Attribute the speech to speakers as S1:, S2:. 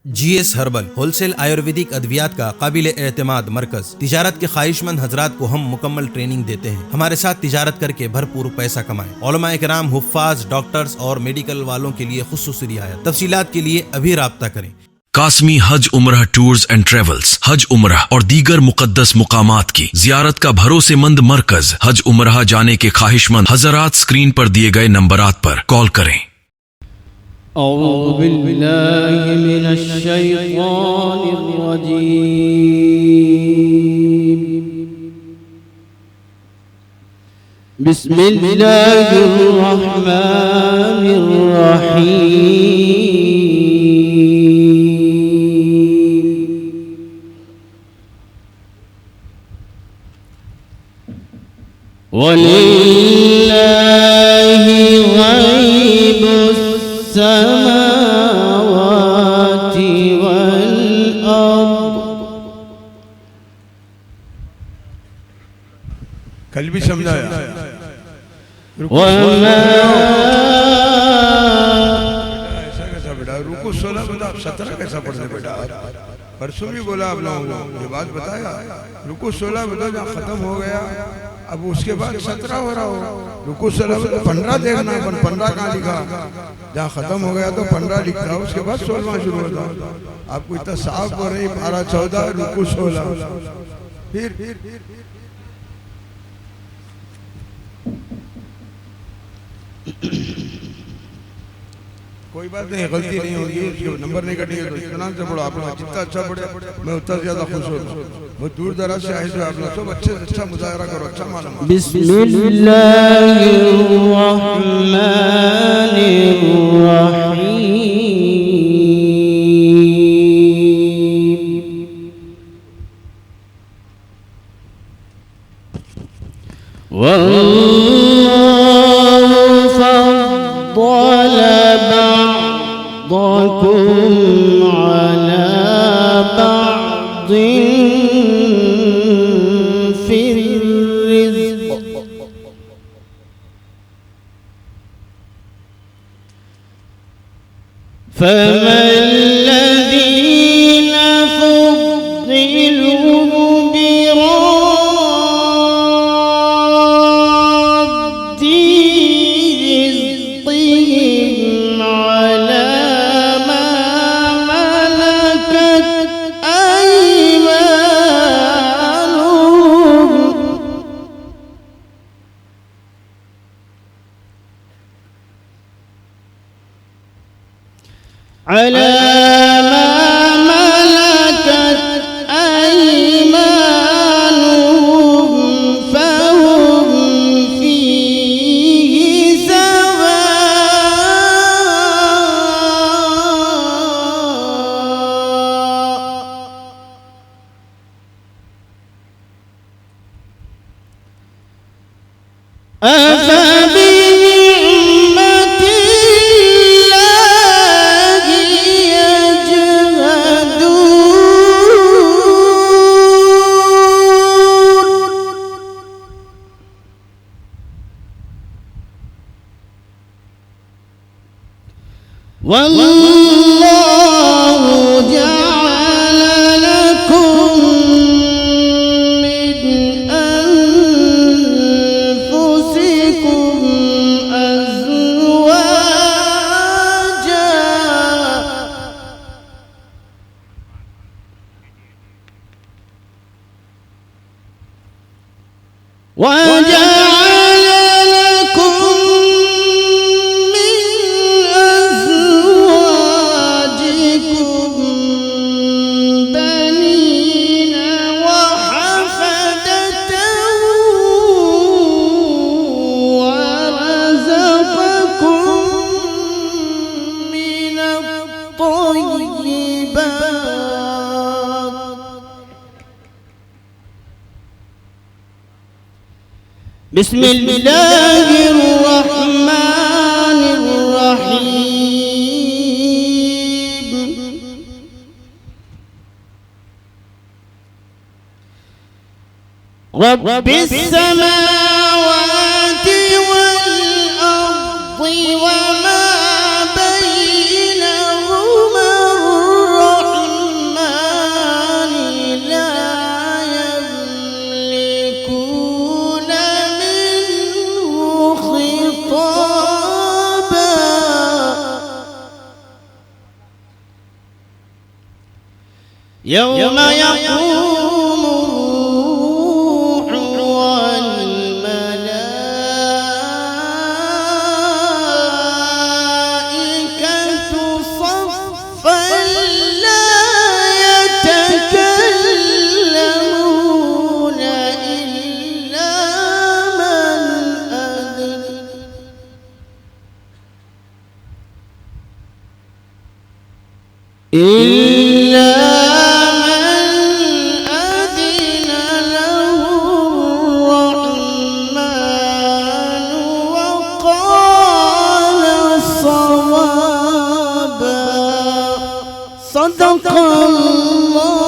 S1: GS herbal wholesale Ayurvedic अद्वियात का काबिल एतमाद मरकज। तिजारत के ख्वाहिशमंद हजरात को हम मुकम्मल ट्रेनिंग देते हैं। हमारे साथ तिजारत करके भरपूर पैसा कमाएं। उलमाए किराम, हुफ्फाज, डॉक्टर्स और मेडिकल वालों के लिए खुसूसी रियायत। तफसीलात के लिए अभी राब्ता करें।
S2: कासमी हज उम्रह टूर्स एंड ट्रेवल्स हज उम्रह और दीगर मुकद्दस मुकामात की जियारत का भरोसेमंद मरकज। हज उम्रह जाने के ख्वाहिशमंद हजरात स्क्रीन पर दिए गए नंबरात पर कॉल करें।
S3: अऊज़ु बिल्लाहि मिनश शैतानिर रजीम। बिस्मिल्लाहिर रहमानिर रहीम। वलिल्लाहि गैबुस समावाति वल अर्द।
S4: कल भी समझाया।
S3: वमा
S4: ऐसा कैसा बेटा, रुको 16 बता 17 कैसा पढ़ते बेटा? परसों भी बोला आप लोगों को, ये बात बताया। रुको 16 बता, जहाँ खत्म हो गया अब उसके बाद 17 हो रहा हो। रुको 16 बता 15 देखना, अपन 15 कहाँ लिखा? जहाँ खत्म हो गया तो 15 लिखता, उसके बाद 16वां शुरू होता। आपको इतना साफ हो रही, पारा 14 रुको 16। फिर कोई बात नहीं, गलती नहीं होगी, उसके नंबर नहीं कटेंगे तो इत्मीनान से पढ़ो। आप लोग जितना अच्छा पढ़े मैं उतना ज्यादा खुश होता हूँ। बहुत दूर दराज से आए थे आप लोग, सब अच्छे अच्छा मुजाहरा करो, अच्छा मालूम।
S3: बिस्मिल्लाहिर रहमानिर रहीम। वल्लाहु फद्दल بعضكم على بعض في الرزق فما الذين فضلوا براد رزقهم على ما ملكت أيمانهم على ما ملكت أيمانهم فهم فيه سواء أفبنعمة الله يجحدون والله جعل لكم من أنفسكم أزواجا وجعل لكم من أزواجكم بنين وحفدة ورزقكم من الطيبات. بسم الله الرحمن الرحيم. رب السماوات والأرض وما بينهما يوم يقوم الروح والملائكة صفا لا يتكلمون إلا من أذن إلا من أذن له الرحمن وقال صوابا صدق الله